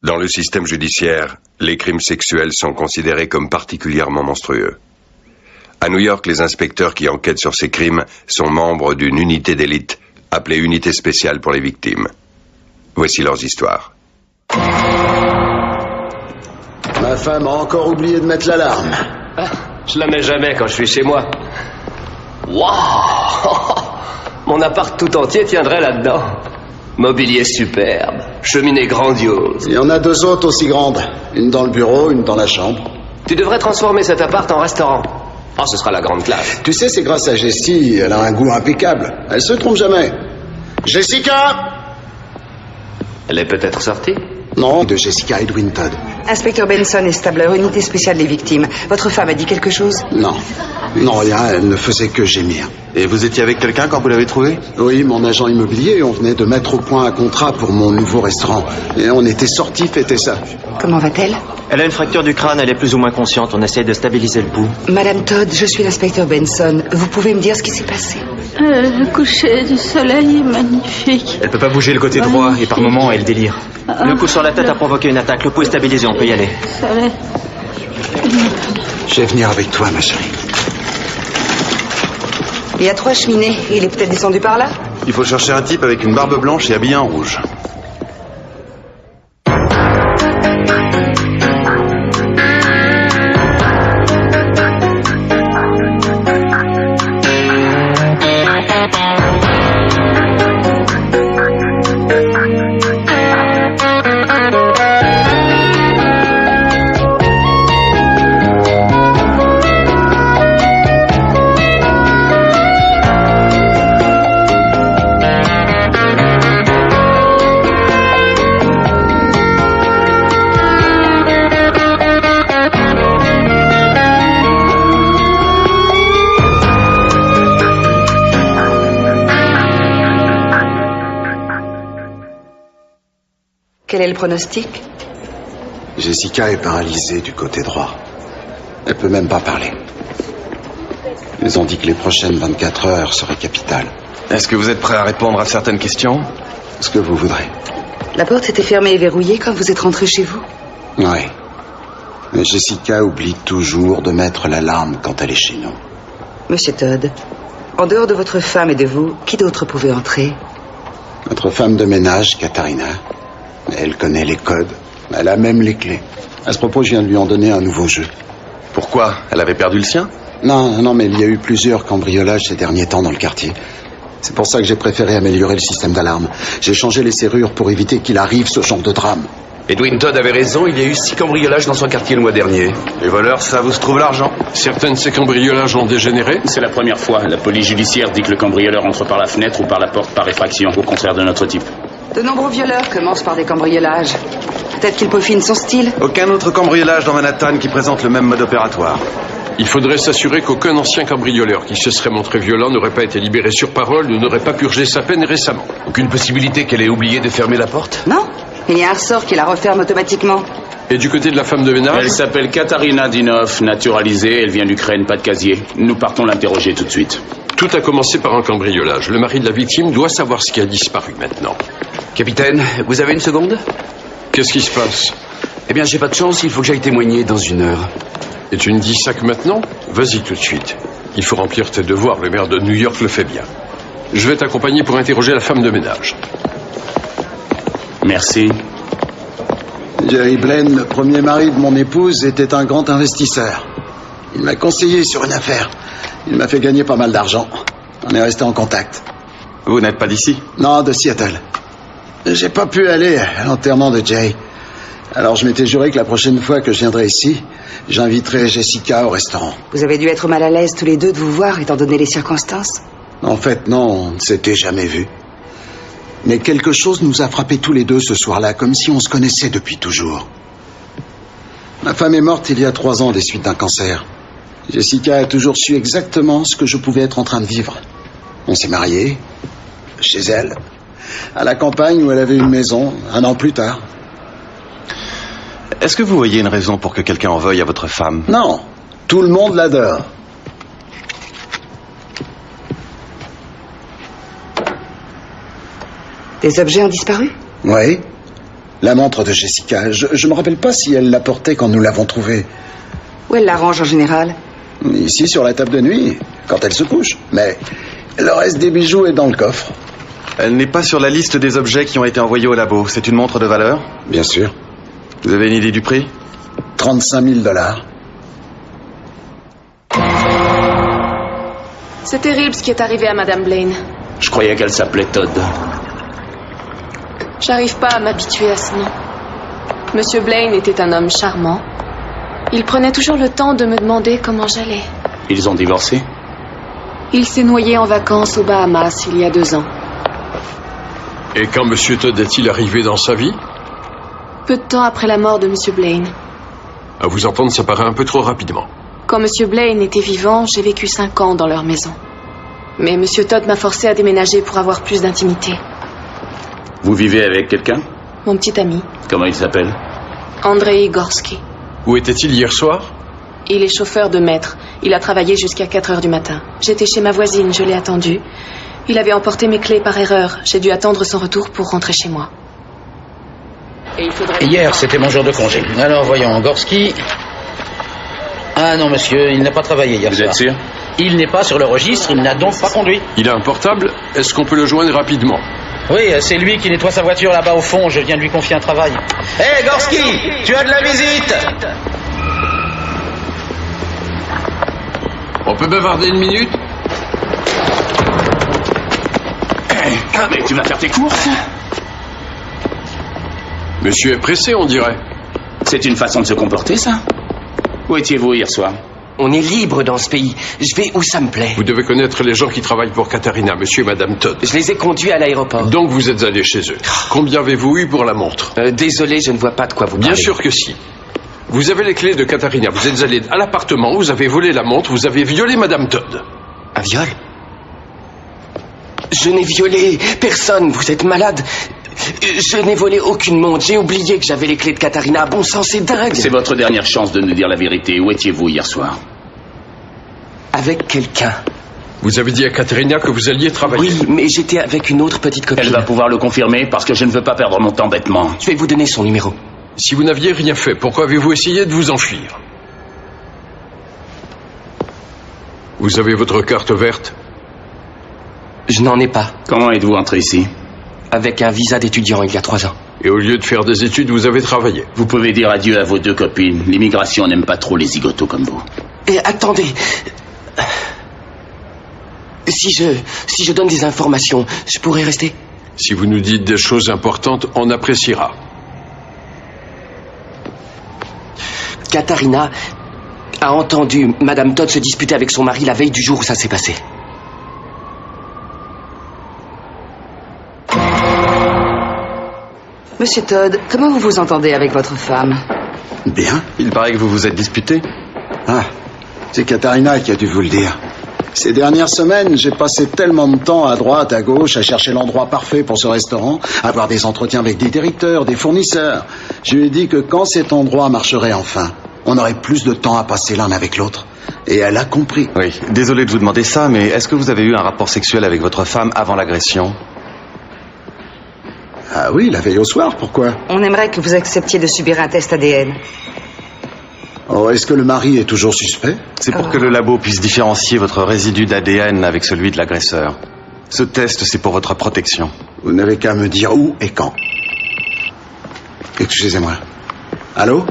Dans le système judiciaire, les crimes sexuels sont considérés comme particulièrement monstrueux. À New York, les inspecteurs qui enquêtent sur ces crimes sont membres d'une unité d'élite appelée Unité spéciale pour les victimes. Voici leurs histoires. Ma femme a encore oublié de mettre l'alarme. Ah, je la mets jamais quand je suis chez moi. Waouh! Mon appart tout entier tiendrait là-dedans. Mobilier superbe, cheminée grandiose. Il y en a 2 autres aussi grandes. Une dans le bureau, une dans la chambre. Tu devrais transformer cet appart en restaurant. Oh, ce sera la grande classe. Tu sais, c'est grâce à Jessie, elle a un goût impeccable. Elle se trompe jamais. Jessica! Elle est peut-être sortie? Non, de Jessica Edwin Todd. Inspecteur Benson et Stabler, unité spéciale des victimes. Votre femme a dit quelque chose? Non. Non, rien, elle ne faisait que gémir. Et vous étiez avec quelqu'un quand vous l'avez trouvé? Oui, mon agent immobilier, on venait de mettre au point un contrat pour mon nouveau restaurant. Et on était sortis fêter ça. Comment va-t-elle? Elle a une fracture du crâne, elle est plus ou moins consciente. On essaye de stabiliser le pouls. Madame Todd, je suis l'inspecteur Benson. Vous pouvez me dire ce qui s'est passé? Le coucher du soleil est magnifique. Elle peut pas bouger le côté droit et par moments elle délire. Le coup sur la tête a provoqué une attaque. Le pouls est stabilisé, on peut y aller. Je vais venir avec toi, ma chérie. Il y a 3 cheminées. Il est peut-être descendu par là? Il faut chercher un type avec une barbe blanche et habillé en rouge. Quel est le pronostic? Jessica est paralysée du côté droit. Elle peut même pas parler. Ils ont dit que les prochaines 24 heures seraient capitales. Est-ce que vous êtes prêt à répondre à certaines questions? Ce que vous voudrez. La porte était fermée et verrouillée quand vous êtes rentré chez vous? Oui. Mais Jessica oublie toujours de mettre l'alarme quand elle est chez nous. Monsieur Todd, en dehors de votre femme et de vous, qui d'autre pouvait entrer? Notre femme de ménage, Katharina. Elle connaît les codes. Elle a même les clés. À ce propos, je viens de lui en donner un nouveau jeu. Pourquoi? Elle avait perdu le sien? Non, mais il y a eu plusieurs cambriolages ces derniers temps dans le quartier. C'est pour ça que j'ai préféré améliorer le système d'alarme. J'ai changé les serrures pour éviter qu'il arrive ce genre de drame. Edwin Todd avait raison, il y a eu 6 cambriolages dans son quartier le mois dernier. Les voleurs, ça vous se trouve l'argent? Certains de ces cambriolages ont dégénéré? C'est la première fois. La police judiciaire dit que le cambrioleur entre par la fenêtre ou par la porte par effraction, au contraire de notre type. De nombreux violeurs commencent par des cambriolages. Peut-être qu'il peaufine son style. Aucun autre cambriolage dans Manhattan qui présente le même mode opératoire. Il faudrait s'assurer qu'aucun ancien cambrioleur qui se serait montré violent n'aurait pas été libéré sur parole ou n'aurait pas purgé sa peine récemment. Aucune possibilité qu'elle ait oublié de fermer la porte? Non, il y a un ressort qui la referme automatiquement. Et du côté de la femme de ménage? Elle s'appelle Katharina Dinov, naturalisée, elle vient d'Ukraine, pas de casier. Nous partons l'interroger tout de suite. Tout a commencé par un cambriolage. Le mari de la victime doit savoir ce qui a disparu maintenant. Capitaine, vous avez une seconde? Qu'est-ce qui se passe? Eh bien, j'ai pas de chance, il faut que j'aille témoigner dans 1 heure. Et tu me dis ça que maintenant? Vas-y tout de suite. Il faut remplir tes devoirs, le maire de New York le fait bien. Je vais t'accompagner pour interroger la femme de ménage. Merci. Jerry Blaine, le premier mari de mon épouse, était un grand investisseur. Il m'a conseillé sur une affaire. Il m'a fait gagner pas mal d'argent. On est resté en contact. Vous n'êtes pas d'ici? Non, de Seattle. J'ai pas pu aller à l'enterrement de Jay. Alors je m'étais juré que la prochaine fois que je viendrai ici, j'inviterai Jessica au restaurant. Vous avez dû être mal à l'aise tous les deux de vous voir, étant donné les circonstances. En fait, non, on ne s'était jamais vus. Mais quelque chose nous a frappés tous les deux ce soir-là, comme si on se connaissait depuis toujours. Ma femme est morte il y a 3 ans des suites d'un cancer. Jessica a toujours su exactement ce que je pouvais être en train de vivre. On s'est mariés, chez elle, à la campagne où elle avait une maison, 1 an plus tard. Est-ce que vous voyez une raison pour que quelqu'un en veuille à votre femme? Non, tout le monde l'adore. Des objets ont disparu? Oui, La montre de Jessica. Je me rappelle pas si elle l'a portée quand nous l'avons trouvée. Où elle la range en général? Ici, sur la table de nuit, quand elle se couche. Mais le reste des bijoux est dans le coffre. Elle n'est pas sur la liste des objets qui ont été envoyés au labo. C'est une montre de valeur? Bien sûr. Vous avez une idée du prix? 35 000 $. C'est terrible ce qui est arrivé à Madame Blaine. Je croyais qu'elle s'appelait Todd. J'arrive pas à m'habituer à ce nom. Monsieur Blaine était un homme charmant. Il prenait toujours le temps de me demander comment j'allais. Ils ont divorcé? Il s'est noyé en vacances aux Bahamas il y a 2 ans. Et quand Monsieur Todd est-il arrivé dans sa vie? Peu de temps après la mort de Monsieur Blaine. À vous entendre, ça paraît un peu trop rapidement. Quand Monsieur Blaine était vivant, j'ai vécu 5 ans dans leur maison. Mais Monsieur Todd m'a forcé à déménager pour avoir plus d'intimité. Vous vivez avec quelqu'un? Mon petit ami, Comment il s'appelle? Andrei Gorski. Où était-il hier soir? Il est chauffeur de maître. Il a travaillé jusqu'à 4 heures du matin. J'étais chez ma voisine, je l'ai attendu. Il avait emporté mes clés par erreur. J'ai dû attendre son retour pour rentrer chez moi. Hier, c'était mon jour de congé. Alors, voyons, Gorski... Ah non, monsieur, il n'a pas travaillé hier soir. Vous êtes sûr? Il n'est pas sur le registre, il n'a donc pas conduit. Il a un portable? Est-ce qu'on peut le joindre rapidement? Oui, c'est lui qui nettoie sa voiture là-bas au fond. Je viens de lui confier un travail. Hé, Gorski, tu as de la visite? On peut bavarder 1 minute? Ah, mais tu vas faire tes courses? Monsieur est pressé, on dirait. C'est une façon de se comporter, ça? Où étiez-vous hier soir? On est libre dans ce pays. Je vais où ça me plaît. Vous devez connaître les gens qui travaillent pour Katharina, monsieur et madame Todd. Je les ai conduits à l'aéroport. Donc vous êtes allé chez eux. Combien avez-vous eu pour la montre? Désolé, je ne vois pas de quoi vous parlez. Bien sûr que si. Vous avez les clés de Katharina. Vous êtes allé à l'appartement, vous avez volé la montre, vous avez violé madame Todd. Un viol? Je n'ai violé personne, vous êtes malade. Je n'ai volé aucune montre. J'ai oublié que j'avais les clés de Katharina. Bon sang, c'est dingue. C'est votre dernière chance de nous dire la vérité. Où étiez-vous hier soir? Avec quelqu'un. Vous avez dit à Katharina que vous alliez travailler. Oui, mais j'étais avec une autre petite copine. Elle va pouvoir le confirmer parce que je ne veux pas perdre mon temps bêtement. Je vais vous donner son numéro. Si vous n'aviez rien fait, pourquoi avez-vous essayé de vous enfuir? Vous avez votre carte verte? Je n'en ai pas. Comment êtes-vous entré ici? Avec un visa d'étudiant il y a 3 ans. Et au lieu de faire des études, vous avez travaillé. Vous pouvez dire adieu à vos 2 copines. L'immigration n'aime pas trop les zigotos comme vous. Et attendez. Si je donne des informations, je pourrais rester? Si vous nous dites des choses importantes, on appréciera. Katharina a entendu Madame Todd se disputer avec son mari la veille du jour où ça s'est passé. Monsieur Todd, comment vous vous entendez avec votre femme? Bien. Il paraît que vous vous êtes disputé. Ah, c'est Katharina qui a dû vous le dire. Ces dernières semaines, j'ai passé tellement de temps à droite, à gauche, à chercher l'endroit parfait pour ce restaurant, à avoir des entretiens avec des directeurs, des fournisseurs. Je lui ai dit que quand cet endroit marcherait enfin, on aurait plus de temps à passer l'un avec l'autre. Et elle a compris. Oui, désolé de vous demander ça, mais est-ce que vous avez eu un rapport sexuel avec votre femme avant l'agression? Ah oui, la veille au soir, pourquoi? On aimerait que vous acceptiez de subir un test ADN. Oh, est-ce que le mari est toujours suspect? C'est pour que le labo puisse différencier votre résidu d'ADN avec celui de l'agresseur. Ce test, c'est pour votre protection. Vous n'avez qu'à me dire où et quand. Excusez-moi. Allô?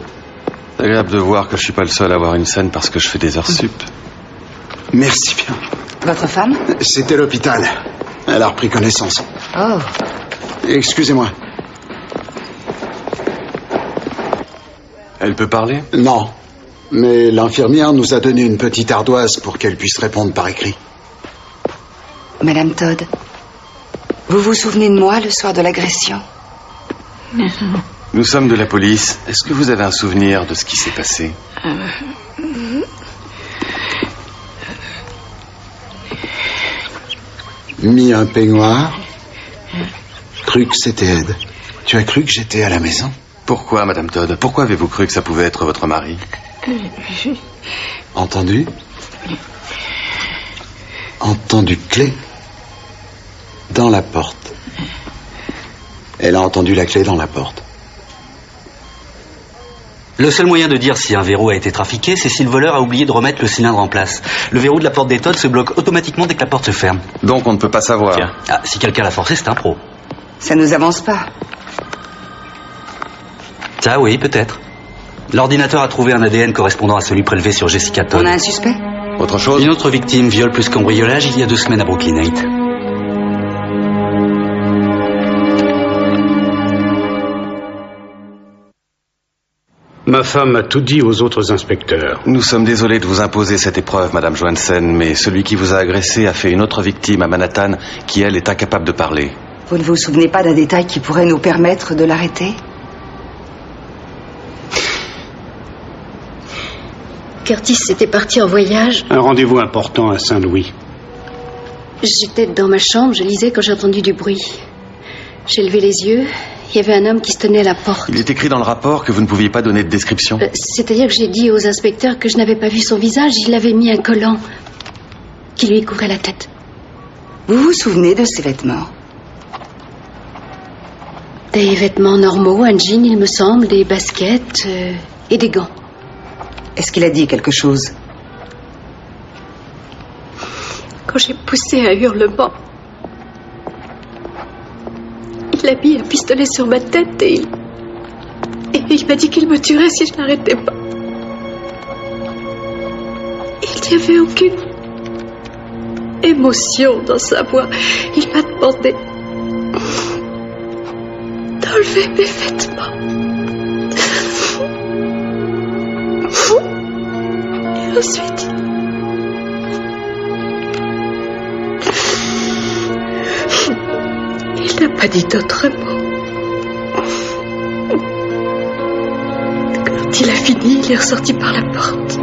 C'est agréable de voir que je suis pas le seul à avoir une scène parce que je fais des heures sup. Merci bien. Votre femme? C'était l'hôpital. Elle a repris connaissance. Oh. Excusez-moi. Elle peut parler? Non. Mais l'infirmière nous a donné une petite ardoise pour qu'elle puisse répondre par écrit. Madame Todd, vous vous souvenez de moi le soir de l'agression? Nous sommes de la police. Est-ce que vous avez un souvenir de ce qui s'est passé? Mis un peignoir. Cru que c'était Ed. Tu as cru que j'étais à la maison? Pourquoi, Madame Todd? Pourquoi avez-vous cru que ça pouvait être votre mari? Entendu? Entendu clé dans la porte. Elle a entendu la clé dans la porte. Le seul moyen de dire si un verrou a été trafiqué, c'est si le voleur a oublié de remettre le cylindre en place. Le verrou de la porte des Todd se bloque automatiquement dès que la porte se ferme. Donc on ne peut pas savoir. Tiens. Ah, si quelqu'un l'a forcé, c'est un pro. Ça nous avance pas. Ça, oui, peut-être. L'ordinateur a trouvé un ADN correspondant à celui prélevé sur Jessica Todd. On a un suspect? Autre chose? Une autre victime, viol plus cambriolage, il y a 2 semaines à Brooklyn Heights. Ma femme a tout dit aux autres inspecteurs. Nous sommes désolés de vous imposer cette épreuve, Madame Johansen, mais celui qui vous a agressé a fait une autre victime à Manhattan qui, elle, est incapable de parler. Vous ne vous souvenez pas d'un détail qui pourrait nous permettre de l'arrêter? Curtis était parti en voyage. Un rendez-vous important à Saint-Louis. J'étais dans ma chambre, je lisais quand j'ai entendu du bruit. J'ai levé les yeux, il y avait un homme qui se tenait à la porte. Il est écrit dans le rapport que vous ne pouviez pas donner de description. C'est-à-dire que j'ai dit aux inspecteurs que je n'avais pas vu son visage, il avait mis un collant qui lui couvrait la tête. Vous vous souvenez de ses vêtements? Des vêtements normaux, un jean il me semble, des baskets et des gants. Est-ce qu'il a dit quelque chose? Quand j'ai poussé un hurlement, il a mis un pistolet sur ma tête et il m'a dit qu'il me tuerait si je n'arrêtais pas. Il n'y avait aucune émotion dans sa voix. Il m'a demandé d'enlever mes vêtements. Et ensuite, il n'a pas dit d'autres mots. Quand il a fini, il est ressorti par la porte.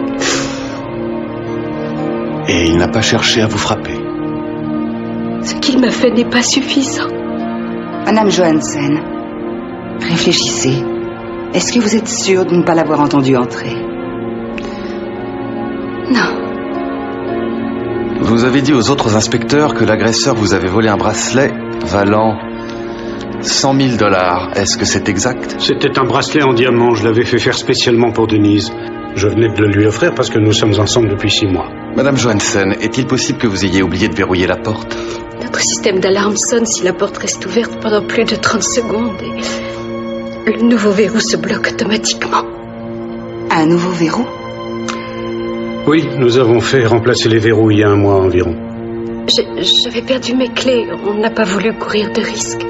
Et il n'a pas cherché à vous frapper. Ce qu'il m'a fait n'est pas suffisant. Madame Johansen, réfléchissez. Est-ce que vous êtes sûre de ne pas l'avoir entendu entrer? Non. Vous avez dit aux autres inspecteurs que l'agresseur vous avait volé un bracelet valant $100 000. Est-ce que c'est exact? C'était un bracelet en diamant, je l'avais fait faire spécialement pour Denise. Je venais de le lui offrir parce que nous sommes ensemble depuis 6 mois. Madame Johansen, est-il possible que vous ayez oublié de verrouiller la porte? Notre système d'alarme sonne si la porte reste ouverte pendant plus de 30 secondes et le nouveau verrou se bloque automatiquement. Un nouveau verrou? Oui, nous avons fait remplacer les verrous il y a 1 mois environ. J'avais perdu mes clés, on n'a pas voulu courir de risques.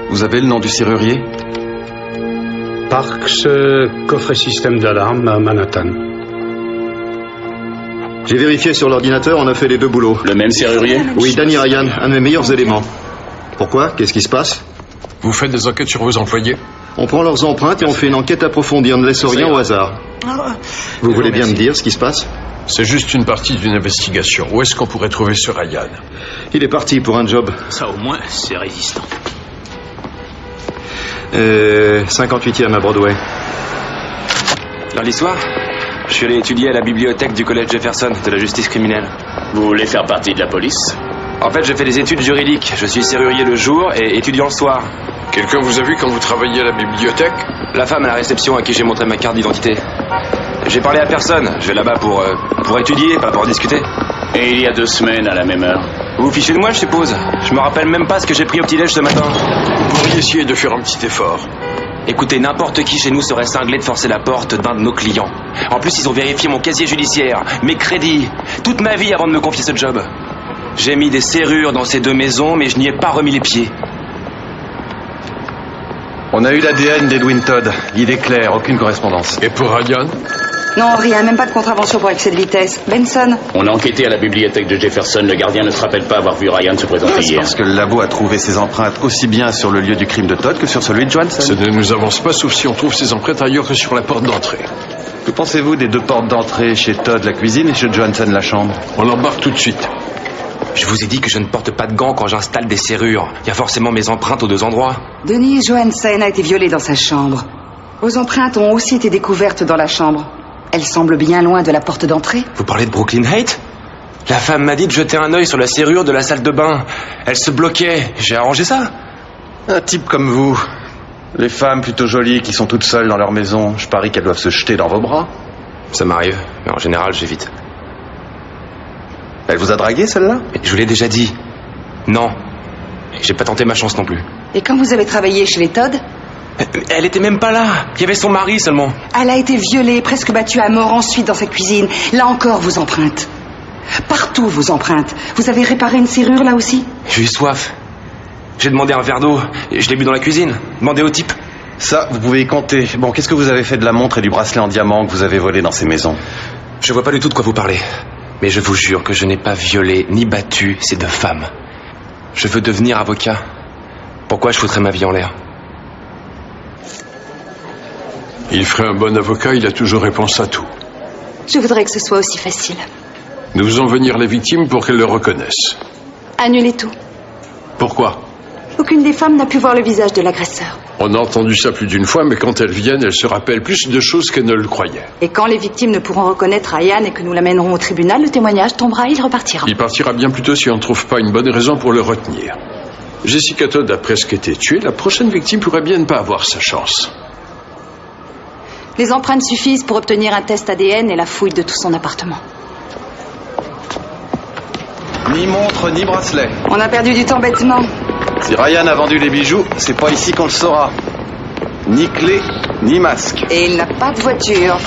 Vous avez le nom du serrurier? Parks, coffret système d'alarme à Manhattan. J'ai vérifié sur l'ordinateur, on a fait les 2 boulots. Le même serrurier? Oui, Danny Ryan, un de mes meilleurs éléments. Pourquoi? Qu'est-ce qui se passe? Vous faites des enquêtes sur vos employés? On prend leurs empreintes et on fait une enquête approfondie, on ne laisse rien au hasard. Vous voulez bien me dire ce qui se passe? C'est juste une partie d'une investigation. Où est-ce qu'on pourrait trouver ce Ryan? Il est parti pour un job. Ça au moins, c'est résistant. 58e à Broadway. Lundi soir, je suis allé étudier à la bibliothèque du collège Jefferson de la justice criminelle. Vous voulez faire partie de la police? En fait, j'ai fait des études juridiques. Je suis serrurier le jour et étudiant le soir. Quelqu'un vous a vu quand vous travailliez à la bibliothèque? La femme à la réception à qui j'ai montré ma carte d'identité. J'ai parlé à personne. Je vais là-bas pour étudier, pas pour discuter. Et il y a 2 semaines à la même heure? Vous vous fichez de moi, je suppose? Je me rappelle même pas ce que j'ai pris au petit-déj ce matin. Vous pourriez essayer de faire un petit effort. Écoutez, n'importe qui chez nous serait cinglé de forcer la porte d'un de nos clients. En plus, ils ont vérifié mon casier judiciaire, mes crédits, toute ma vie avant de me confier ce job. J'ai mis des serrures dans ces 2 maisons, mais je n'y ai pas remis les pieds. On a eu l'ADN d'Edwin Todd. Il est clair, aucune correspondance. Et pour Ryan? Non, rien, même pas de contravention pour excès de vitesse. Benson? On a enquêté à la bibliothèque de Jefferson. Le gardien ne se rappelle pas avoir vu Ryan se présenter C'est hier. parce que le labo a trouvé ses empreintes aussi bien sur le lieu du crime de Todd que sur celui de Johansen. Ça ne nous avance pas, sauf si on trouve ses empreintes ailleurs que sur la porte d'entrée. Que pensez-vous des 2 portes d'entrée, chez Todd la cuisine et chez Johansen la chambre? On l'embarque tout de suite. Je vous ai dit que je ne porte pas de gants quand j'installe des serrures. Il y a forcément mes empreintes aux 2 endroits. Denise Johansen a été violée dans sa chambre. Vos empreintes ont aussi été découvertes dans la chambre. Elles semblent bien loin de la porte d'entrée. Vous parlez de Brooklyn Heights? La femme m'a dit de jeter un œil sur la serrure de la salle de bain. Elle se bloquait. J'ai arrangé ça. Un type comme vous, Les femmes plutôt jolies qui sont toutes seules dans leur maison, je parie qu'elles doivent se jeter dans vos bras. Ça m'arrive, mais en général, j'évite. Elle vous a dragué, celle-là? Je vous l'ai déjà dit. Non. J'ai pas tenté ma chance non plus. Et quand vous avez travaillé chez les Todd? Elle était même pas là. Il y avait son mari seulement. Elle a été violée, presque battue à mort ensuite dans sa cuisine. Là encore, vos empreintes. Partout, vos empreintes. Vous avez réparé une serrure, là aussi? J'ai eu soif. J'ai demandé un verre d'eau et je l'ai bu dans la cuisine. Demandez au type. Ça, vous pouvez y compter. Bon, qu'est-ce que vous avez fait de la montre et du bracelet en diamant que vous avez volé dans ces maisons? Je vois pas du tout de quoi vous parlez. Mais je vous jure que je n'ai pas violé ni battu ces deux femmes. Je veux devenir avocat. Pourquoi je foutrais ma vie en l'air? Il ferait un bon avocat, il a toujours réponse à tout. Je voudrais que ce soit aussi facile. Nous faisons venir les victimes pour qu'elles le reconnaissent. Annulez tout. Pourquoi? Aucune des femmes n'a pu voir le visage de l'agresseur. On a entendu ça plus d'une fois, mais quand elles viennent, elles se rappellent plus de choses qu'elles ne le croyaient. Et quand les victimes ne pourront reconnaître Ryan et que nous l'amènerons au tribunal, le témoignage tombera et il repartira. Il partira bien plus tôt si on ne trouve pas une bonne raison pour le retenir. Jessica Todd a presque été tuée. La prochaine victime pourrait bien ne pas avoir sa chance. Les empreintes suffisent pour obtenir un test ADN et la fouille de tout son appartement. Ni montre, ni bracelet. On a perdu du temps bêtement. Si Ryan a vendu les bijoux, c'est pas ici qu'on le saura. Ni clé, ni masque. Et il n'a pas de voiture.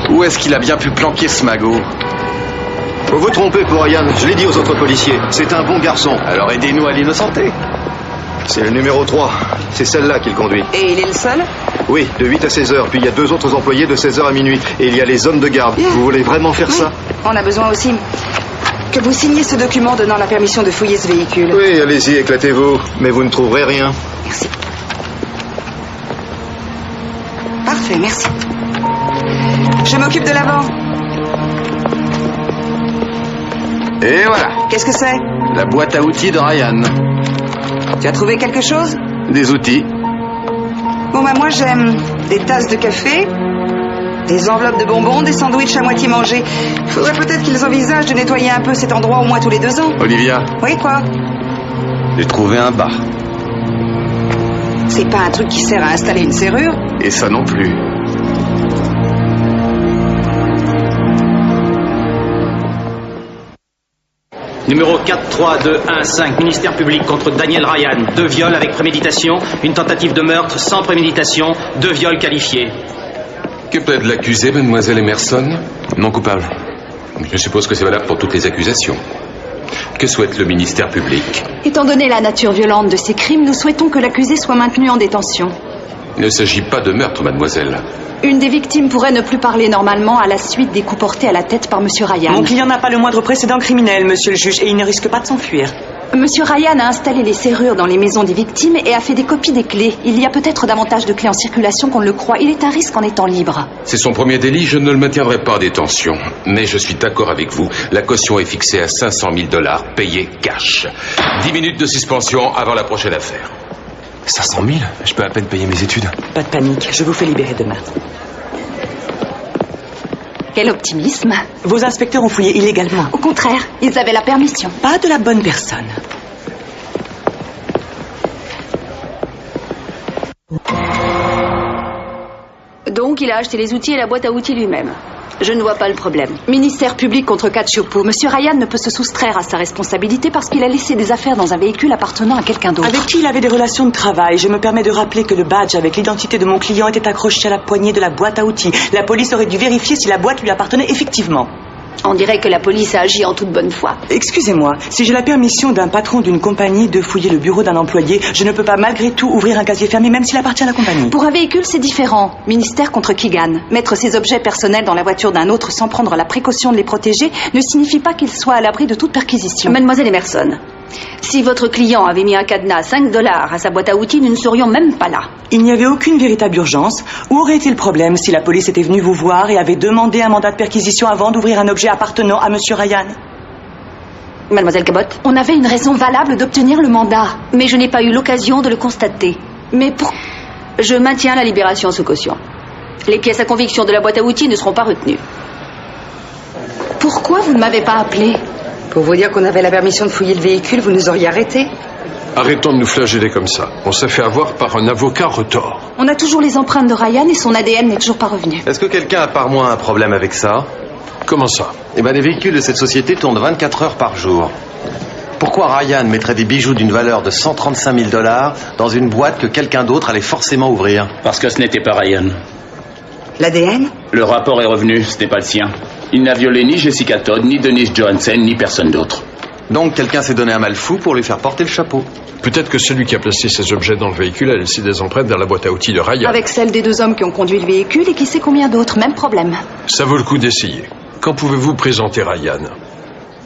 Où est-ce qu'il a bien pu planquer ce magot? Vous vous trompez pour Ryan, je l'ai dit aux autres policiers. C'est un bon garçon. Alors aidez-nous à l'innocenter. C'est le numéro 3. C'est celle-là qu'il conduit. Et il est le seul? Oui, de 8 à 16 heures. Puis il y a 2 autres employés de 16 heures à minuit. Et il y a les hommes de garde. Vous voulez vraiment faire ça? On a besoin aussi que vous signiez ce document donnant la permission de fouiller ce véhicule. Oui, allez-y, éclatez-vous. Mais vous ne trouverez rien. Merci. Parfait, merci. Je m'occupe de l'avant. Et voilà. Qu'est-ce que c'est? La boîte à outils de Ryan. Tu as trouvé quelque chose? Des outils. Bon, bah moi j'aime des tasses de café, des enveloppes de bonbons, des sandwichs à moitié mangés. Faudrait peut-être qu'ils envisagent de nettoyer un peu cet endroit au moins tous les 2 ans. Olivia. Oui, quoi? J'ai trouvé un bar. C'est pas un truc qui sert à installer une serrure? Et ça non plus. Numéro 43215, ministère public contre Daniel Ryan. 2 viols avec préméditation, une tentative de meurtre sans préméditation, 2 viols qualifiés. Que plaide l'accusé, mademoiselle Emerson? Non coupable. Je suppose que c'est valable pour toutes les accusations. Que souhaite le ministère public? Étant donné la nature violente de ces crimes, nous souhaitons que l'accusé soit maintenu en détention. Il ne s'agit pas de meurtre, mademoiselle. Une des victimes pourrait ne plus parler normalement à la suite des coups portés à la tête par Monsieur Ryan. Mon client n'a pas le moindre précédent criminel, monsieur le juge, et il ne risque pas de s'enfuir. Monsieur Ryan a installé les serrures dans les maisons des victimes et a fait des copies des clés. Il y a peut-être davantage de clés en circulation qu'on ne le croit. Il est un risque en étant libre. C'est son premier délit, je ne le maintiendrai pas en détention. Mais je suis d'accord avec vous. La caution est fixée à 500 000 $, payés cash. 10 minutes de suspension avant la prochaine affaire. 500 000? Je peux à peine payer mes études. Pas de panique, je vous fais libérer demain. Quel optimisme. Vos inspecteurs ont fouillé illégalement. Au contraire, ils avaient la permission. Pas de la bonne personne. Donc, il a acheté les outils et la boîte à outils lui-même. Je ne vois pas le problème. Ministère public contre Cacioppo. Monsieur Ryan ne peut se soustraire à sa responsabilité parce qu'il a laissé des affaires dans un véhicule appartenant à quelqu'un d'autre. Avec qui il avait des relations de travail. Je me permets de rappeler que le badge avec l'identité de mon client était accroché à la poignée de la boîte à outils. La police aurait dû vérifier si la boîte lui appartenait effectivement. On dirait que la police a agi en toute bonne foi. Excusez-moi, si j'ai la permission d'un patron d'une compagnie de fouiller le bureau d'un employé, je ne peux pas malgré tout ouvrir un casier fermé même s'il appartient à la compagnie. Pour un véhicule, c'est différent. Ministère contre Keegan. Mettre ses objets personnels dans la voiture d'un autre sans prendre la précaution de les protéger ne signifie pas qu'il soit à l'abri de toute perquisition. Mademoiselle Emerson, si votre client avait mis un cadenas à 5 $ à sa boîte à outils, nous ne serions même pas là. Il n'y avait aucune véritable urgence. Où aurait été le problème si la police était venue vous voir et avait demandé un mandat de perquisition avant d'ouvrir un objet appartenant à Monsieur Ryan? Mademoiselle Cabot, on avait une raison valable d'obtenir le mandat. Mais je n'ai pas eu l'occasion de le constater. Mais pour... Je maintiens la libération sous caution. Les pièces à conviction de la boîte à outils ne seront pas retenues. Pourquoi vous ne m'avez pas appelé? Pour vous dire qu'on avait la permission de fouiller le véhicule, vous nous auriez arrêtés. Arrêtons de nous flageller comme ça. On s'est fait avoir par un avocat retors. On a toujours les empreintes de Ryan et son ADN n'est toujours pas revenu. Est-ce que quelqu'un, à part moi, a un problème avec ça? Comment ça? Eh bien, les véhicules de cette société tournent 24 heures par jour. Pourquoi Ryan mettrait des bijoux d'une valeur de 135 000 $ dans une boîte que quelqu'un d'autre allait forcément ouvrir? Parce que ce n'était pas Ryan. L'ADN? Le rapport est revenu, ce n'est pas le sien. Il n'a violé ni Jessica Todd, ni Denise Johansen, ni personne d'autre. Donc quelqu'un s'est donné un mal fou pour lui faire porter le chapeau. Peut-être que celui qui a placé ces objets dans le véhicule a laissé des empreintes dans la boîte à outils de Ryan. Avec celle des 2 hommes qui ont conduit le véhicule et qui sait combien d'autres, même problème. Ça vaut le coup d'essayer. Quand pouvez-vous présenter Ryan?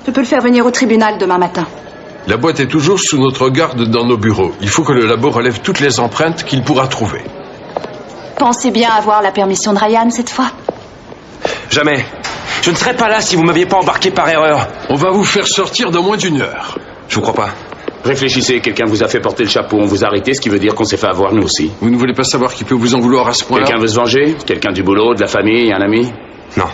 Je peux le faire venir au tribunal demain matin. La boîte est toujours sous notre garde dans nos bureaux. Il faut que le labo relève toutes les empreintes qu'il pourra trouver. Pensez bien avoir la permission de Ryan cette fois? Jamais. Je ne serais pas là si vous m'aviez pas embarqué par erreur. On va vous faire sortir dans moins d'1 heure. Je vous crois pas. Réfléchissez, quelqu'un vous a fait porter le chapeau, on vous a arrêté, ce qui veut dire qu'on s'est fait avoir nous aussi. Vous ne voulez pas savoir qui peut vous en vouloir à ce point-là? Quelqu'un veut se venger? Quelqu'un du boulot, de la famille, un ami? Non.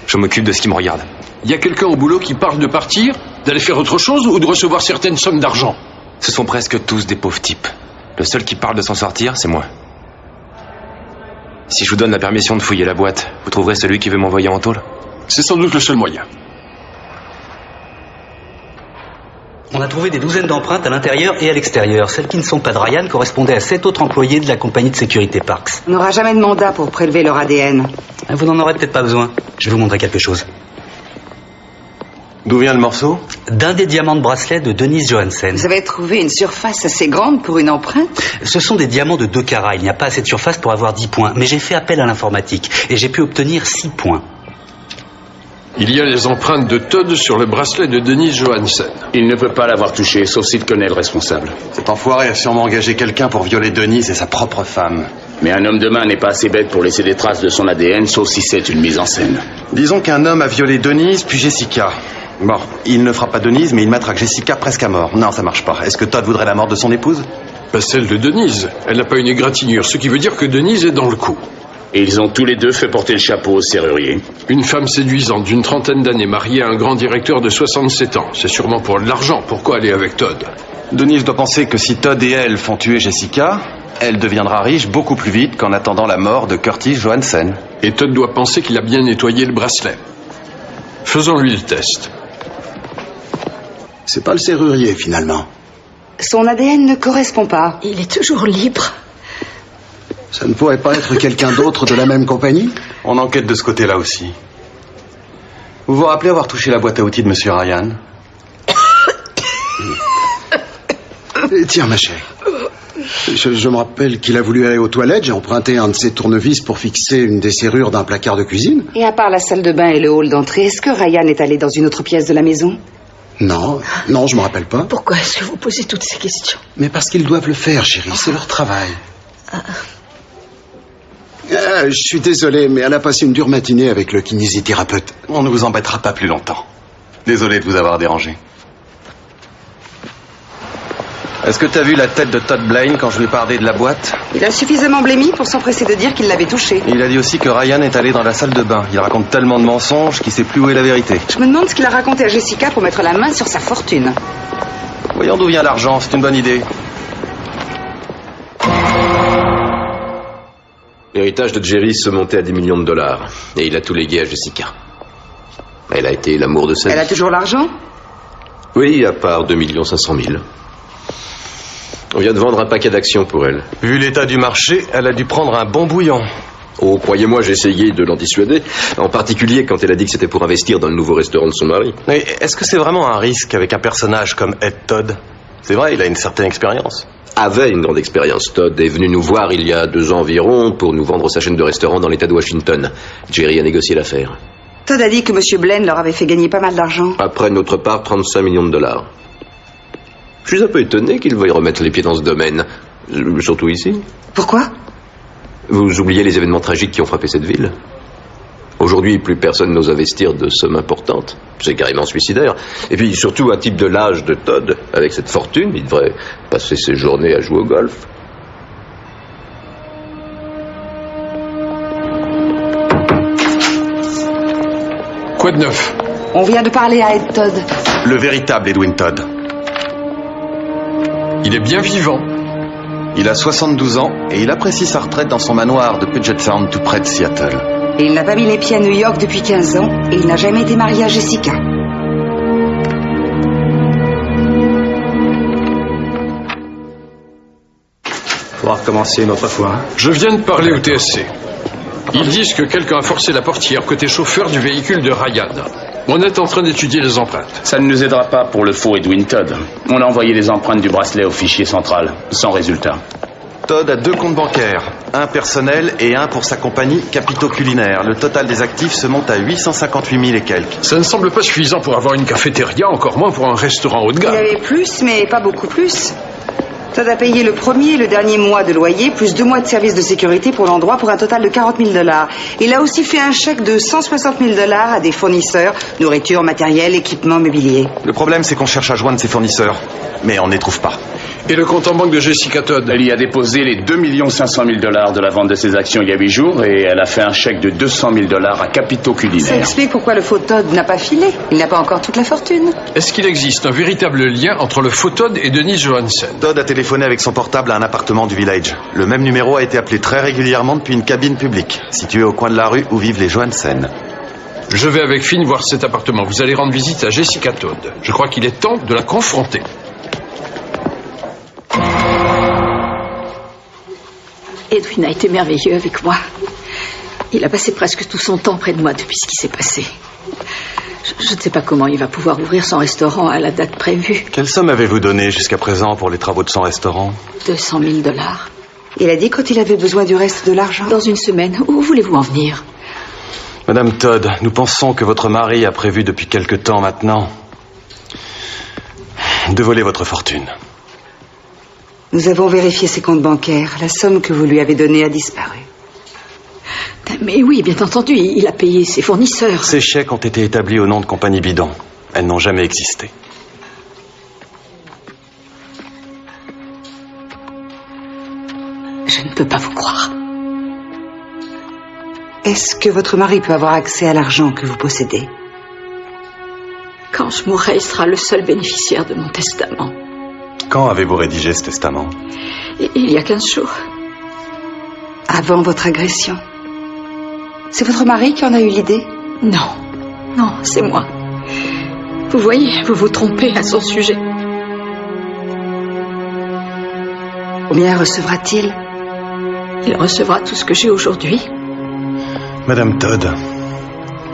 Je m'occupe de ce qui me regarde. Il y a quelqu'un au boulot qui parle de partir, d'aller faire autre chose ou de recevoir certaines sommes d'argent? Ce sont presque tous des pauvres types. Le seul qui parle de s'en sortir, c'est moi. Si je vous donne la permission de fouiller la boîte, vous trouverez celui qui veut m'envoyer en tôle? C'est sans doute le seul moyen. On a trouvé des douzaines d'empreintes à l'intérieur et à l'extérieur. Celles qui ne sont pas de Ryan correspondaient à 7 autres employés de la compagnie de sécurité Parks. On n'aura jamais de mandat pour prélever leur ADN. Vous n'en aurez peut-être pas besoin. Je vais vous montrer quelque chose. D'où vient le morceau? D'un des diamants de bracelet de Denise Johansen. Vous avez trouvé une surface assez grande pour une empreinte? Ce sont des diamants de 2 carats. Il n'y a pas assez de surface pour avoir 10 points. Mais j'ai fait appel à l'informatique et j'ai pu obtenir 6 points. Il y a les empreintes de Todd sur le bracelet de Denise Johansen. Il ne peut pas l'avoir touché, sauf s'il connaît le responsable. Cet enfoiré a sûrement engagé quelqu'un pour violer Denise et sa propre femme. Mais un homme de main n'est pas assez bête pour laisser des traces de son ADN, sauf si c'est une mise en scène. Disons qu'un homme a violé Denise puis Jessica. Bon, il ne fera pas Denise, mais il matraque Jessica presque à mort. Non, ça marche pas. Est-ce que Todd voudrait la mort de son épouse? Pas celle de Denise. Elle n'a pas une égratignure, ce qui veut dire que Denise est dans le coup. Et ils ont tous les deux fait porter le chapeau au serrurier. Une femme séduisante d'une 30aine d'années, mariée à un grand directeur de 67 ans. C'est sûrement pour de l'argent. Pourquoi aller avec Todd? Denise doit penser que si Todd et elle font tuer Jessica, elle deviendra riche beaucoup plus vite qu'en attendant la mort de Curtis Johansen. Et Todd doit penser qu'il a bien nettoyé le bracelet. Faisons-lui le test. C'est pas le serrurier, finalement. Son ADN ne correspond pas. Il est toujours libre. Ça ne pourrait pas être quelqu'un d'autre de la même compagnie? On enquête de ce côté-là aussi. Vous vous rappelez avoir touché la boîte à outils de Monsieur Ryan? Tiens, ma chérie. Je me rappelle qu'il a voulu aller aux toilettes. J'ai emprunté un de ses tournevis pour fixer une des serrures d'un placard de cuisine. Et à part la salle de bain et le hall d'entrée, est-ce que Ryan est allé dans une autre pièce de la maison? Non, je me rappelle pas. Pourquoi est-ce que vous posez toutes ces questions? Mais parce qu'ils doivent le faire, chérie. C'est leur travail. Je suis désolé, mais elle a passé une dure matinée avec le kinésithérapeute. On ne vous embêtera pas plus longtemps. Désolé de vous avoir dérangé. Est-ce que t'as vu la tête de Todd Blaine quand je lui ai parlé de la boîte? Il a suffisamment blémi pour s'empresser de dire qu'il l'avait touché. Il a dit aussi que Ryan est allé dans la salle de bain. Il raconte tellement de mensonges qu'il sait plus où est la vérité. Je me demande ce qu'il a raconté à Jessica pour mettre la main sur sa fortune. Voyons d'où vient l'argent, c'est une bonne idée. L'héritage de Jerry se montait à $10 millions et il a tout légué à Jessica. Elle a été l'amour de sa vie. Elle a toujours l'argent? Oui, à part 2 500 000. On vient de vendre un paquet d'actions pour elle. Vu l'état du marché, elle a dû prendre un bon bouillon. Oh, croyez-moi, j'ai essayé de l'en dissuader, en particulier quand elle a dit que c'était pour investir dans le nouveau restaurant de son mari. Mais est-ce que c'est vraiment un risque avec un personnage comme Ed Todd? C'est vrai, il a une certaine expérience. Avait une grande expérience. Todd est venu nous voir il y a 2 ans environ pour nous vendre sa chaîne de restaurants dans l'état de Washington. Jerry a négocié l'affaire. Todd a dit que M. Blaine leur avait fait gagner pas mal d'argent. Après notre part, 35 millions de dollars. Je suis un peu étonné qu'il veuille remettre les pieds dans ce domaine, surtout ici. Pourquoi? Vous oubliez les événements tragiques qui ont frappé cette ville. Aujourd'hui, plus personne n'ose investir de sommes importantes. C'est carrément suicidaire. Et puis, surtout, un type de l'âge de Todd, avec cette fortune, il devrait passer ses journées à jouer au golf. Quoi de neuf? On vient de parler à Ed Todd. Le véritable Edwin Todd. Il est bien vivant. Il a 72 ans et il apprécie sa retraite dans son manoir de Puget Sound, tout près de Seattle. Et il n'a pas mis les pieds à New York depuis 15 ans et il n'a jamais été marié à Jessica. Faudra recommencer une autre fois. Je viens de parler au TSC. Ils disent que quelqu'un a forcé la portière côté chauffeur du véhicule de Ryan. On est en train d'étudier les empreintes. Ça ne nous aidera pas pour le faux Edwin Todd. On a envoyé les empreintes du bracelet au fichier central, sans résultat. Todd a 2 comptes bancaires, un personnel et un pour sa compagnie Capitaux Culinaires. Le total des actifs se monte à 858 000 et quelques. Ça ne semble pas suffisant pour avoir une cafétéria, encore moins pour un restaurant haut de gamme. Il avait plus, mais pas beaucoup plus. Todd a payé le premier et le dernier mois de loyer, plus 2 mois de service de sécurité pour l'endroit, pour un total de 40 000 $. Il a aussi fait un chèque de 160 000 $ à des fournisseurs, nourriture, matériel, équipement, mobilier. Le problème, c'est qu'on cherche à joindre ses fournisseurs, mais on ne les trouve pas. Et le compte en banque de Jessica Todd? Elle y a déposé les 2 500 000 $ de la vente de ses actions il y a 8 jours et elle a fait un chèque de 200 000 $ à Capitaux Ça Culinaires. explique pourquoi le faux Todd n'a pas filé. Il n'a pas encore toute la fortune. Est-ce qu'il existe un véritable lien entre le faux Todd et Denise Johansen? Todd a téléphoné avec son portable à un appartement du village. Le même numéro a été appelé très régulièrement depuis une cabine publique, située au coin de la rue où vivent les Johansen. Je vais avec Finn voir cet appartement. Vous allez rendre visite à Jessica Todd. Je crois qu'il est temps de la confronter. Edwin a été merveilleux avec moi. Il a passé presque tout son temps près de moi depuis ce qui s'est passé. Je ne sais pas comment il va pouvoir ouvrir son restaurant à la date prévue. Quelle somme avez-vous donnée jusqu'à présent pour les travaux de son restaurant? 200 000 $. Il a dit quand il avait besoin du reste de l'argent. Dans une semaine. Où voulez-vous en venir? Madame Todd, nous pensons que votre mari a prévu depuis quelque temps maintenant de voler votre fortune. Nous avons vérifié ses comptes bancaires. La somme que vous lui avez donnée a disparu. Mais oui, bien entendu, il a payé ses fournisseurs. Ces chèques ont été établis au nom de compagnies bidons. Elles n'ont jamais existé. Je ne peux pas vous croire. Est-ce que votre mari peut avoir accès à l'argent que vous possédez? Quand je mourrai, il sera le seul bénéficiaire de mon testament. Quand avez-vous rédigé ce testament? Il y a 15 jours. Avant votre agression. C'est votre mari qui en a eu l'idée? Non, non, c'est moi. Vous voyez, vous vous trompez à son sujet. Combien recevra-t-il? Il recevra tout ce que j'ai aujourd'hui. Madame Todd,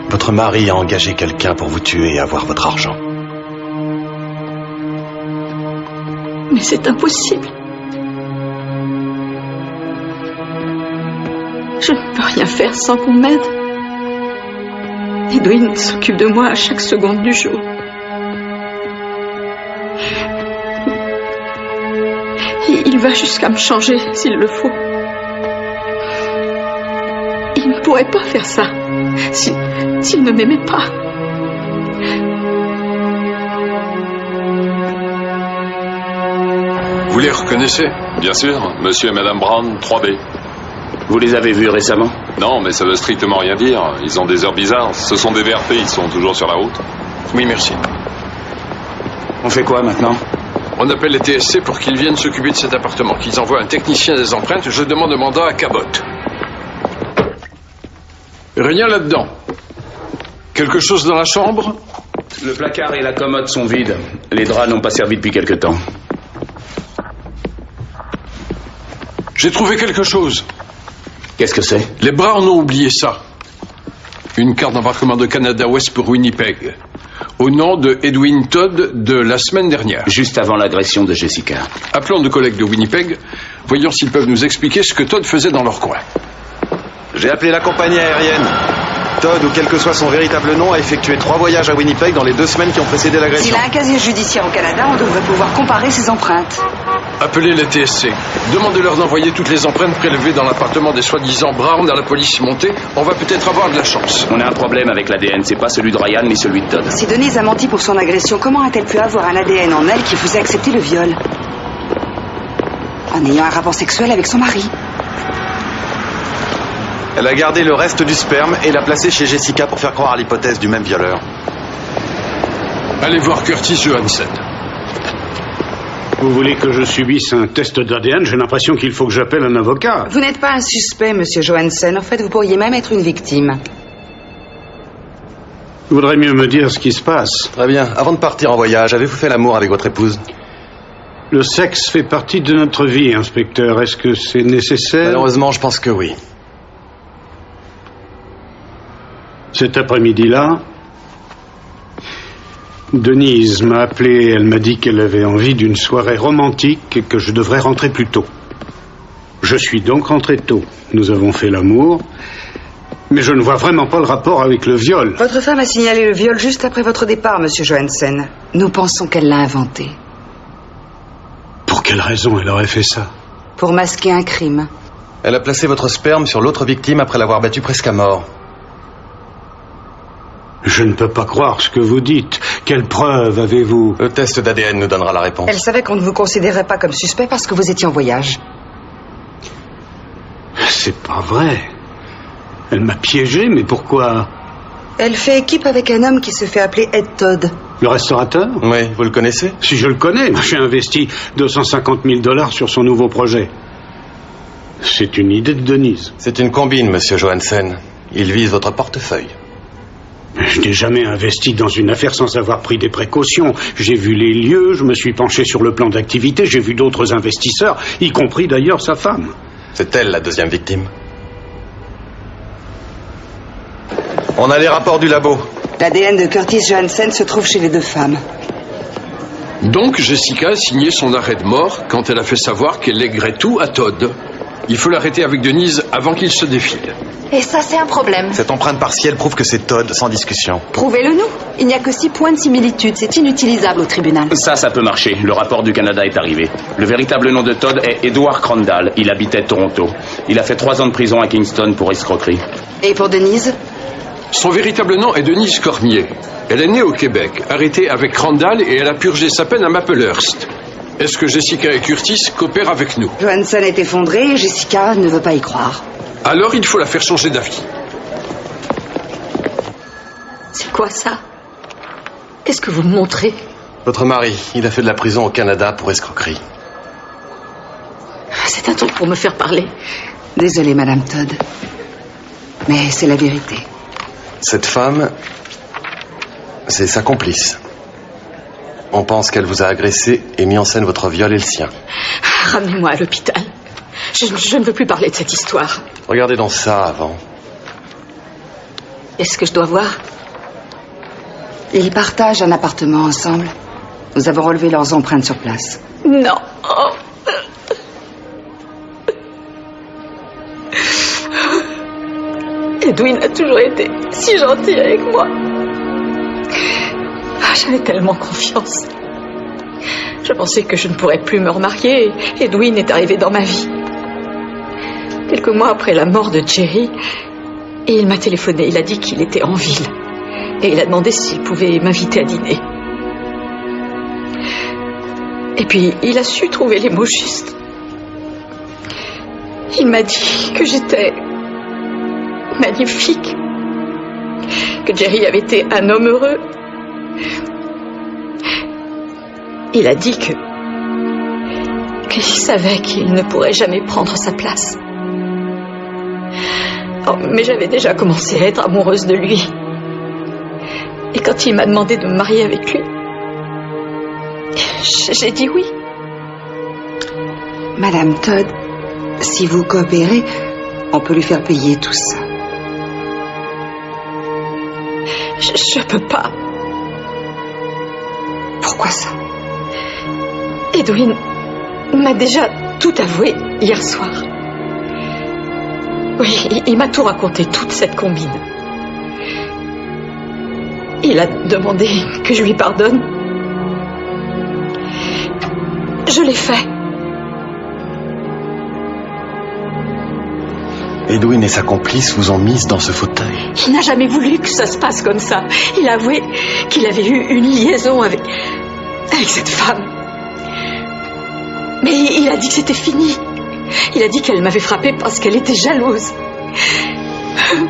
votre mari a engagé quelqu'un pour vous tuer et avoir votre argent. Mais c'est impossible. Je ne peux rien faire sans qu'on m'aide. Edwin s'occupe de moi à chaque seconde du jour. Il va jusqu'à me changer s'il le faut. Il ne pourrait pas faire ça s'il ne m'aimait pas. Vous les reconnaissez? Bien sûr, monsieur et madame Brown, 3B. Vous les avez vus récemment? Non, mais ça veut strictement rien dire. Ils ont des heures bizarres. Ce sont des VRP, ils sont toujours sur la route. Oui, merci. On fait quoi maintenant? On appelle les TSC pour qu'ils viennent s'occuper de cet appartement, qu'ils envoient un technicien des empreintes. Je demande un mandat à Cabot. Rien là-dedans. Quelque chose dans la chambre? Le placard et la commode sont vides. Les draps n'ont pas servi depuis quelque temps. J'ai trouvé quelque chose. Qu'est-ce que c'est? Les Browns ont oublié ça. Une carte d'embarquement de Canada West pour Winnipeg. Au nom de Edwin Todd de la semaine dernière. Juste avant l'agression de Jessica. Appelons nos collègues de Winnipeg. Voyons s'ils peuvent nous expliquer ce que Todd faisait dans leur coin. J'ai appelé la compagnie aérienne. Todd, ou quel que soit son véritable nom, a effectué 3 voyages à Winnipeg dans les 2 semaines qui ont précédé l'agression. S'il a un casier judiciaire au Canada, on devrait pouvoir comparer ses empreintes. Appelez les TSC. Demandez-leur d'envoyer toutes les empreintes prélevées dans l'appartement des soi-disant Brown à la police montée. On va peut-être avoir de la chance. On a un problème avec l'ADN. C'est pas celui de Ryan ni celui de Todd. Si Denise a menti pour son agression, comment a-t-elle pu avoir un ADN en elle qui faisait accepter le viol? En ayant un rapport sexuel avec son mari. Elle a gardé le reste du sperme et l'a placé chez Jessica pour faire croire à l'hypothèse du même violeur. Allez voir Curtis Johansen. Vous voulez que je subisse un test d'ADN? J'ai l'impression qu'il faut que j'appelle un avocat. Vous n'êtes pas un suspect, monsieur Johansen. En fait, vous pourriez même être une victime. Il vaudrait mieux me dire ce qui se passe. Très bien. Avant de partir en voyage, avez-vous fait l'amour avec votre épouse? Le sexe fait partie de notre vie, inspecteur. Est-ce que c'est nécessaire? Malheureusement, je pense que oui. Cet après-midi-là, Denise m'a appelé. Elle m'a dit qu'elle avait envie d'une soirée romantique et que je devrais rentrer plus tôt. Je suis donc rentré tôt. Nous avons fait l'amour, mais je ne vois vraiment pas le rapport avec le viol. Votre femme a signalé le viol juste après votre départ, monsieur Johansen. Nous pensons qu'elle l'a inventé. Pour quelle raison elle aurait fait ça? Pour masquer un crime. Elle a placé votre sperme sur l'autre victime après l'avoir battue presque à mort. Je ne peux pas croire ce que vous dites. Quelle preuve avez-vous? Le test d'ADN nous donnera la réponse. Elle savait qu'on ne vous considérait pas comme suspect parce que vous étiez en voyage. C'est pas vrai. Elle m'a piégé, mais pourquoi? Elle fait équipe avec un homme qui se fait appeler Ed Todd. Le restaurateur? Oui, vous le connaissez? Si je le connais, j'ai investi 250 000 $ sur son nouveau projet. C'est une idée de Denise. C'est une combine, monsieur Johansen. Il vise votre portefeuille. Je n'ai jamais investi dans une affaire sans avoir pris des précautions. J'ai vu les lieux, je me suis penché sur le plan d'activité, j'ai vu d'autres investisseurs, y compris d'ailleurs sa femme. C'est elle la deuxième victime. On a les rapports du labo. L'ADN de Curtis Johansen se trouve chez les deux femmes. Donc Jessica a signé son arrêt de mort quand elle a fait savoir qu'elle lèguerait tout à Todd. Il faut l'arrêter avec Denise avant qu'il se défile. Et ça, c'est un problème. Cette empreinte partielle prouve que c'est Todd, sans discussion. Prouvez-le nous. Il n'y a que 6 points de similitude. C'est inutilisable au tribunal. Ça peut marcher. Le rapport du Canada est arrivé. Le véritable nom de Todd est Edward Crandall. Il habitait Toronto. Il a fait 3 ans de prison à Kingston pour escroquerie. Et pour Denise? Son véritable nom est Denise Cormier. Elle est née au Québec, arrêtée avec Crandall et elle a purgé sa peine à Maplehurst. Est-ce que Jessica et Curtis coopèrent avec nous? Johansen est effondré et Jessica ne veut pas y croire. Alors il faut la faire changer d'avis. C'est quoi ça? Qu'est-ce que vous me montrez? Votre mari, il a fait de la prison au Canada pour escroquerie. C'est un truc pour me faire parler. Désolée, Madame Todd. Mais c'est la vérité. Cette femme, c'est sa complice. On pense qu'elle vous a agressé et mis en scène votre viol et le sien. Ramenez-moi à l'hôpital. Je ne veux plus parler de cette histoire. Regardez donc ça avant. Est-ce que je dois voir? Ils partagent un appartement ensemble. Nous avons relevé leurs empreintes sur place. Non. Edwin a toujours été si gentil avec moi. J'avais tellement confiance. Je pensais que je ne pourrais plus me remarier et Edwin est arrivé dans ma vie. Quelques mois après la mort de Jerry, et il m'a téléphoné. Il a dit qu'il était en ville. Et il a demandé s'il pouvait m'inviter à dîner. Et puis, il a su trouver les mots justes. Il m'a dit que j'étais magnifique, que Jerry avait été un homme heureux. Il a dit qu'il savait qu'il ne pourrait jamais prendre sa place. Oh, mais j'avais déjà commencé à être amoureuse de lui. Et quand il m'a demandé de me marier avec lui, j'ai dit oui. Madame Todd, si vous coopérez, on peut lui faire payer tout ça. Je peux pas. Pourquoi ça? Edwin m'a déjà tout avoué hier soir. Oui, il m'a tout raconté, toute cette combine. Il a demandé que je lui pardonne. Je l'ai fait. Edwin et sa complice vous ont mise dans ce fauteuil. Il n'a jamais voulu que ça se passe comme ça. Il a avoué qu'il avait eu une liaison avec cette femme. Mais il a dit que c'était fini. Il a dit qu'elle m'avait frappé parce qu'elle était jalouse.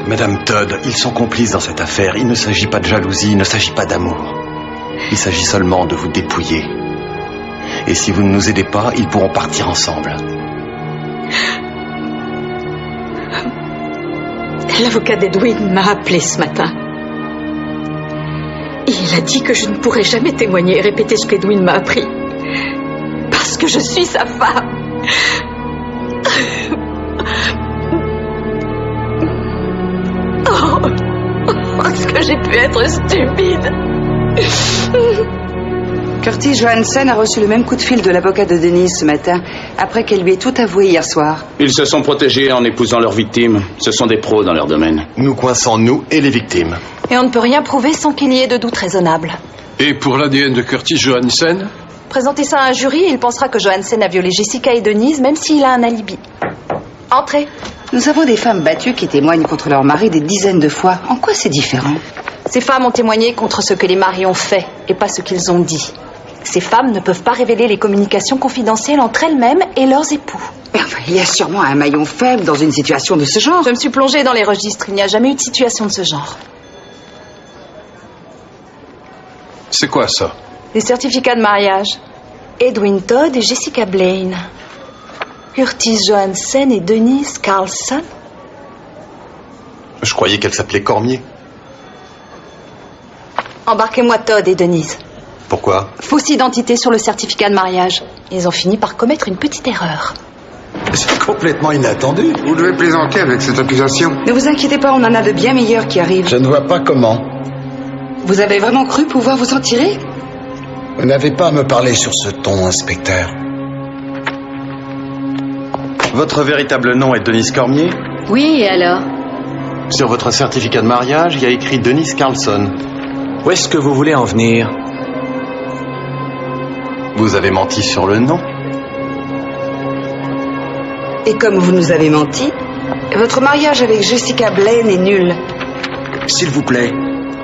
Madame Todd, ils sont complices dans cette affaire. Il ne s'agit pas de jalousie, il ne s'agit pas d'amour. Il s'agit seulement de vous dépouiller. Et si vous ne nous aidez pas, ils pourront partir ensemble. L'avocat d'Edwin m'a appelé ce matin. Et il a dit que je ne pourrais jamais témoigner et répéter ce qu'Edwin m'a appris. Parce que je suis sa femme. Oh, est-ce que j'ai pu être stupide? Curtis Johansen a reçu le même coup de fil de l'avocat de Denise ce matin, après qu'elle lui ait tout avoué hier soir. Ils se sont protégés en épousant leurs victimes. Ce sont des pros dans leur domaine. Nous coinçons nous et les victimes. Et on ne peut rien prouver sans qu'il y ait de doute raisonnable. Et pour l'ADN de Curtis Johansen? Présentez ça à un jury et il pensera que Johansen a violé Jessica et Denise, même s'il a un alibi. Entrez. Nous avons des femmes battues qui témoignent contre leur mari des dizaines de fois. En quoi c'est différent? Ces femmes ont témoigné contre ce que les maris ont fait et pas ce qu'ils ont dit. Ces femmes ne peuvent pas révéler les communications confidentielles entre elles-mêmes et leurs époux. Enfin, il y a sûrement un maillon faible dans une situation de ce genre. Je me suis plongée dans les registres. Il n'y a jamais eu de situation de ce genre. C'est quoi ça? Les certificats de mariage. Edwin Todd et Jessica Blaine. Curtis Johansen et Denise Carlson. Je croyais qu'elle s'appelait Cormier. Embarquez-moi Todd et Denise. Pourquoi? Fausse identité sur le certificat de mariage. Ils ont fini par commettre une petite erreur. C'est complètement inattendu. Vous devez plaisanter avec cette accusation. Ne vous inquiétez pas, on en a de bien meilleurs qui arrivent. Je ne vois pas comment. Vous avez vraiment cru pouvoir vous en tirer? Vous n'avez pas à me parler sur ce ton, inspecteur. Votre véritable nom est Denise Cormier? Oui, et alors? Sur votre certificat de mariage, il y a écrit Denise Carlson. Où est-ce que vous voulez en venir? Vous avez menti sur le nom. Et comme vous nous avez menti, votre mariage avec Jessica Blaine est nul. S'il vous plaît,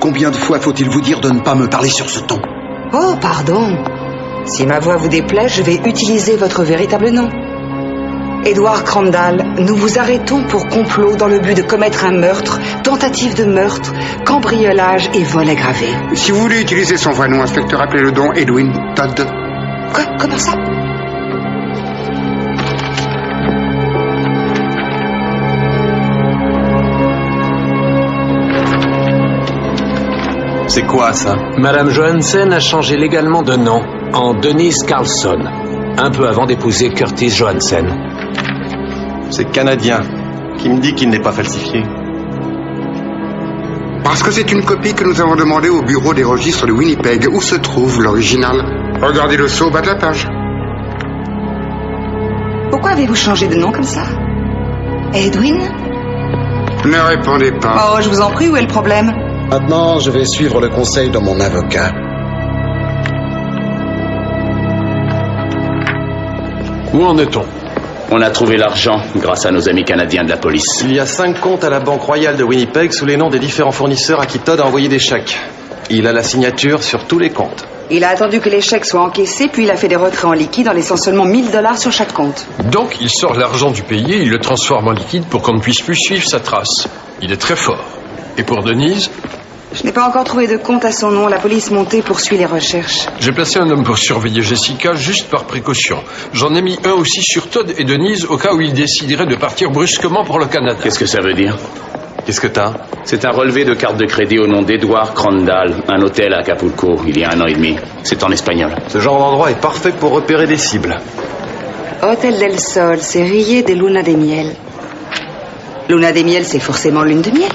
combien de fois faut-il vous dire de ne pas me parler sur ce ton? Oh, pardon. Si ma voix vous déplaît, je vais utiliser votre véritable nom. Edward Crandall, nous vous arrêtons pour complot dans le but de commettre un meurtre, tentative de meurtre, cambriolage et vol aggravé. Si vous voulez utiliser son vrai nom, inspecteur, appelez-le don Edwin Todd. Quoi? Comment ça? C'est quoi ça? Madame Johansen a changé légalement de nom en Denise Carlson, un peu avant d'épouser Curtis Johansen. C'est canadien qui me dit qu'il n'est pas falsifié. Parce que c'est une copie que nous avons demandée au bureau des registres de Winnipeg, où se trouve l'original. Regardez le sceau au bas de la page. Pourquoi avez-vous changé de nom comme ça? Edwin? Ne répondez pas. Oh, je vous en prie, où est le problème? Maintenant, je vais suivre le conseil de mon avocat. Où en est-on? On a trouvé l'argent grâce à nos amis canadiens de la police. Il y a 5 comptes à la Banque Royale de Winnipeg sous les noms des différents fournisseurs à qui Todd a envoyé des chèques. Il a la signature sur tous les comptes. Il a attendu que les chèques soient encaissés, puis il a fait des retraits en liquide en laissant seulement 1000 $ sur chaque compte. Donc, il sort l'argent du payé, il le transforme en liquide pour qu'on ne puisse plus suivre sa trace. Il est très fort. Et pour Denise? Je n'ai pas encore trouvé de compte à son nom. La police montée poursuit les recherches. J'ai placé un homme pour surveiller Jessica juste par précaution. J'en ai mis un aussi sur Todd et Denise au cas où ils décideraient de partir brusquement pour le Canada. Qu'est-ce que ça veut dire? Qu'est-ce que t'as? C'est un relevé de carte de crédit au nom d'Edward Crandall, un hôtel à Acapulco, il y a 1 an et demi. C'est en espagnol. Ce genre d'endroit est parfait pour repérer des cibles. Hôtel del Sol, c'est Rie de Luna de Miel. Luna de Miel, c'est forcément lune de miel.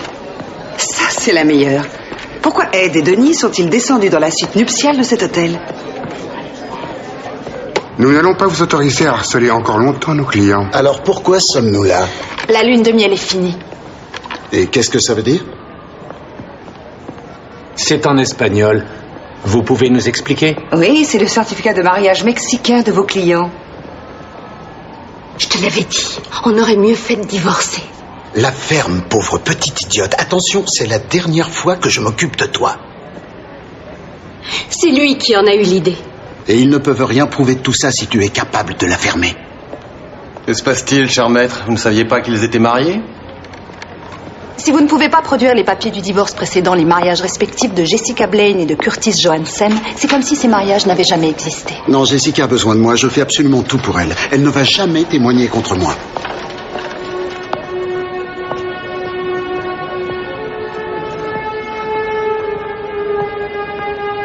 Ça, c'est la meilleure. Pourquoi Ed et Denis sont-ils descendus dans la suite nuptiale de cet hôtel? Nous n'allons pas vous autoriser à harceler encore longtemps nos clients. Alors pourquoi sommes-nous là? La lune de miel est finie. Et qu'est-ce que ça veut dire? C'est en espagnol. Vous pouvez nous expliquer? Oui, c'est le certificat de mariage mexicain de vos clients. Je te l'avais dit, on aurait mieux fait de divorcer. La ferme, pauvre petite idiote. Attention, c'est la dernière fois que je m'occupe de toi. C'est lui qui en a eu l'idée. Et ils ne peuvent rien prouver de tout ça si tu es capable de la fermer. Que se passe-t-il, cher maître? Vous ne saviez pas qu'ils étaient mariés? Si vous ne pouvez pas produire les papiers du divorce précédant les mariages respectifs de Jessica Blaine et de Curtis Johansen, c'est comme si ces mariages n'avaient jamais existé. Non, Jessica a besoin de moi. Je fais absolument tout pour elle. Elle ne va jamais témoigner contre moi.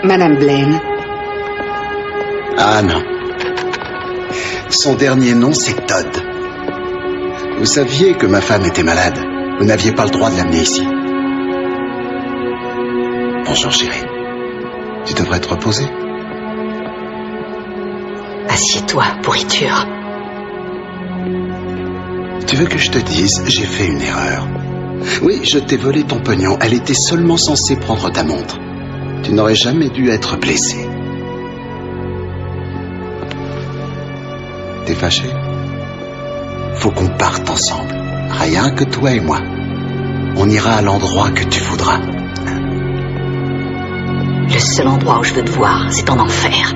Madame Blaine. Ah non. Son dernier nom, c'est Todd. Vous saviez que ma femme était malade. Vous n'aviez pas le droit de l'amener ici. Bonjour, chérie. Tu devrais te reposer. Assieds-toi, pourriture. Tu veux que je te dise, j'ai fait une erreur. Oui, je t'ai volé ton pognon. Elle était seulement censée prendre ta montre. Tu n'aurais jamais dû être blessé. T'es fâché? Faut qu'on parte ensemble. Rien que toi et moi. On ira à l'endroit que tu voudras. Le seul endroit où je veux te voir, c'est en enfer.